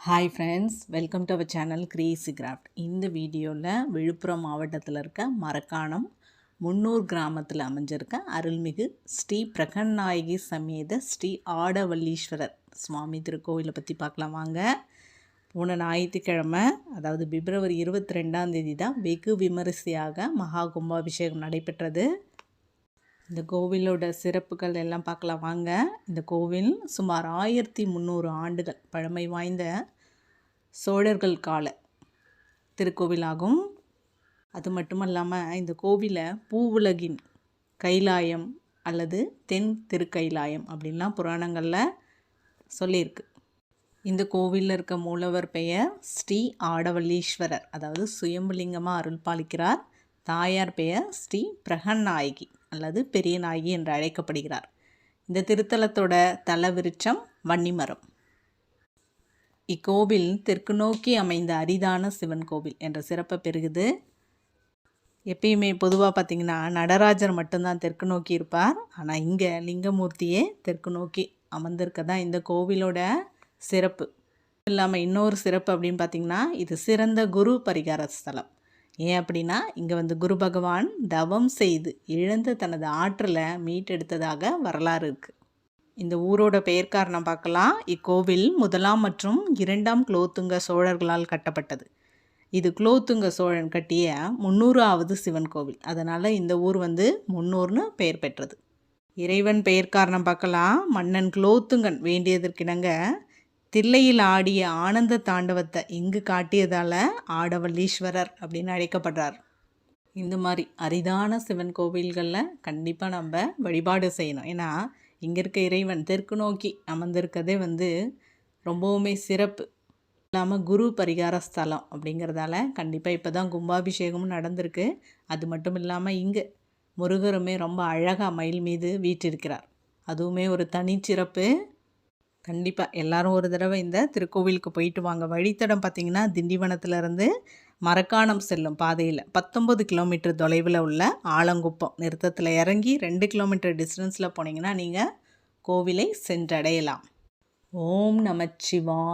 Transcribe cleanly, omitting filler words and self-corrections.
Hi friends, welcome to our channel crazy craft. இந்த வீடியோவில் விழுப்புரம் மாவட்டத்தில் இருக்க மரக்காணம் முன்னூர் கிராமத்தில் அமைஞ்சிருக்க அருள்மிகு ஸ்ரீ பிரகன்நாயகி சமேத ஸ்ரீ ஆடவல்லீஸ்வரர் சுவாமி திருக்கோவிலை பற்றி பார்க்கலாம் வாங்க. போன ஞாயிற்றுக்கிழமை, அதாவது பிப்ரவரி 22 தான் வெகு விமரிசையாக மகா கும்பாபிஷேகம் நடைபெற்றது. இந்த கோவிலோட சிறப்புகள் எல்லாம் பார்க்கலாம் வாங்க. இந்த கோவில் சுமார் 1300 ஆண்டுகள் பழமை வாய்ந்த சோழர்கள் கால திருக்கோவிலாகும். அது மட்டும் இல்லாமல் இந்த கோவிலை பூவுலகின் கைலாயம் அல்லது தென் திருக்கைலாயம் அப்படின்லாம் புராணங்களில் சொல்லியிருக்கு. இந்த கோவிலில் இருக்க மூலவர் பெயர் ஸ்ரீ ஆடவல்லீஸ்வரர், அதாவது சுயம்புலிங்கமாக அருள் பாலிக்கிறார். தாயார் பெயர் ஸ்ரீ பிரகன்நாயகி அல்லது பெரிய நாயகி என்று அழைக்கப்படுகிறார். இந்த திருத்தலத்தோட தலவிருட்சம் வன்னிமரம். இக்கோவில் தெற்கு நோக்கி அமைந்த அரிதான சிவன் கோவில் என்ற சிறப்பை பெறுகுது. எப்பயுமே பொதுவாக பார்த்திங்கன்னா நடராஜர் மட்டும்தான் தெற்கு நோக்கி இருப்பார். ஆனால் இங்கே லிங்கமூர்த்தியே தெற்கு நோக்கி அமர்ந்திருக்க தான் இந்த கோவிலோட சிறப்பு. இல்லாமல் இன்னொரு சிறப்பு அப்படின்னு பார்த்திங்கன்னா, இது சிறந்த குரு பரிகார ஸ்தலம். ஏன் அப்படின்னா, இங்கே குரு பகவான் தவம் செய்து இழந்த தனது ஆற்றலை மீட்டெடுத்ததாக வரலாறு இருக்குது. இந்த ஊரோட பெயர் காரணம் பார்க்கலாம். இக்கோவில் 1ஆம் மற்றும் 2ஆம் குலோத்துங்க சோழர்களால் கட்டப்பட்டது. இது குலோத்துங்க சோழன் கட்டிய 300வது சிவன் கோவில். அதனால் இந்த ஊர் முன்னூர்னு பெயர் பெற்றது. இறைவன் பெயர் காரணம் பார்க்கலாம். மன்னன் குலோத்துங்கன் வேண்டியதற்கிணங்க தில்லையில் ஆடிய ஆனந்த தாண்டவத்தை இங்கு காட்டியதால் ஆடவல்லீஸ்வரர் அப்படின்னு அழைக்கப்படுறார். இந்த மாதிரி அரிதான சிவன் கோவில்களில் கண்டிப்பாக நம்ம வழிபாடு செய்யணும். ஏன்னா இங்கே இருக்க இறைவன் தெற்கு நோக்கி அமர்ந்திருக்கதே ரொம்பவுமே சிறப்பு. இல்லாமல் குரு பரிகார ஸ்தலம் அப்படிங்கிறதால கண்டிப்பாக இப்போ தான் கும்பாபிஷேகமும் நடந்திருக்கு. அது மட்டும் இல்லாமல் இங்கே முருகருமே ரொம்ப அழகாக மயில் மீது வீற்றிருக்கிறார். அதுவுமே ஒரு தனிச்சிறப்பு. கண்டிப்பாக எல்லாரும் ஒரு தடவை இந்த திருக்கோவிலுக்கு போயிட்டு வாங்க. வழித்தடம் பார்த்திங்கன்னா திண்டிவனத்திலேருந்து மரக்காணம் செல்லும் பாதையில் 19 கிலோமீட்டர் தொலைவில் உள்ள ஆலங்குப்பம் நிறுத்தத்தில் இறங்கி 2 கிலோமீட்டர் டிஸ்டன்ஸில் போனீங்கன்னா நீங்கள் கோவிலை சென்றடையலாம். ஓம் நமச்சிவாய்.